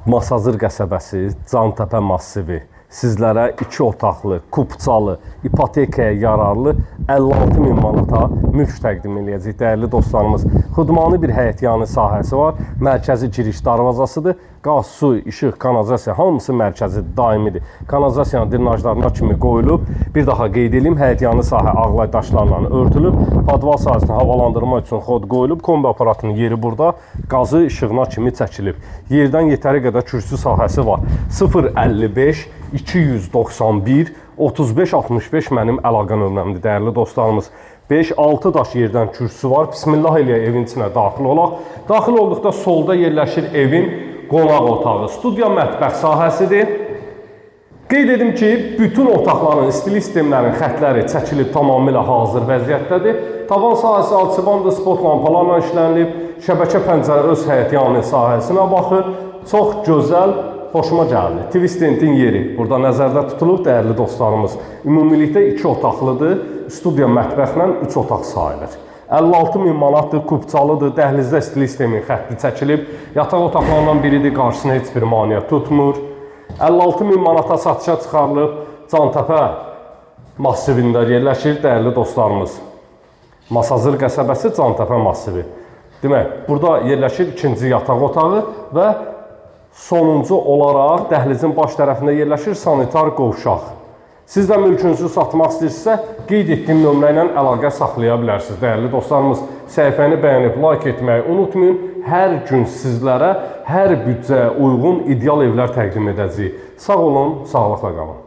Masazır qəsəbəsi, Cantəpə massivi sizlərə 2 otaqlı, kupçalı, ipotekaya yararlı 56.000 manata mülk təqdim edəcək. Dəyərli dostlarımız, xudmanı bir həyətyanı sahəsi var. Mərkəzi giriş darvazasıdır. Qaz, su, işıq, kanalizasiya hamısı mərkəzi daimidir. Kanalizasiyanın drenajlarına kimi qoyulub. Bir daha qeyd edeyim, həyətyanı sahə ağlay daşlarla örtülüb. Padval sahəsini havalandırma üçün xod qoyulub. Kombi aparatının yeri burada. Qazı işığına kimi çəkilib. Yerdən yetəri qədər kürsü sahəsi var. 055 291 35 65 mənim əlaqə nömrəmdir, dəyərli dostlarımız. 5-6 daş yerdən kürsü var. Bismillah ilə evin içinə daxil olaq. Daxil olduqda solda yerləşir evin qonaq otağı. Studiya mətbəx sahəsidir. Qeyd edim ki, bütün otaqların, istilik sistemlərin xətləri çəkilib tamamilə hazır vəziyyətdədir. Tavan sahəsi alçıbandır, spot lampalarla işlənilib. Şəbəkə pəncərə öz həyətyanı sahəsinə baxır. Çox gözəl, xoşuma gəldi. Twistendin yeri burada nəzərdə tutulub, dəyərli dostlarımız. Ümumilikdə 2 otaqlıdır, studiya mətbəxlə 3 otaq sayılır. 56.000 manatdır, kupçalıdır, dəhlizdə istilik sistemin xətti çəkilib. Yataq otaqlarından biridir, qarşısına heç bir maneə tutmur. 56.000 manata satışa çıxarılıb, Cantəpə massivində yerləşir, dəyərli dostlarımız. Masazır qəsəbəsi, Cantəpə massivi. Demək, burada yerləşir 2-ci yataq otağı və sonuncu olaraq dəhlizin baş tərəfində yerləşir sanitar qovşaq. Siz də mülkünüzü satmaq istəyirsinizsə, qeyd etdiyim nömrə ilə əlaqə saxlaya bilərsiniz. Dəyərli dostlarımız, səhifəni bəyənib, like etməyi unutmayın. Hər gün sizlərə hər büdcəyə uyğun ideal evlər təqdim edəcəyik. Sağ olun, sağlıqla qalın.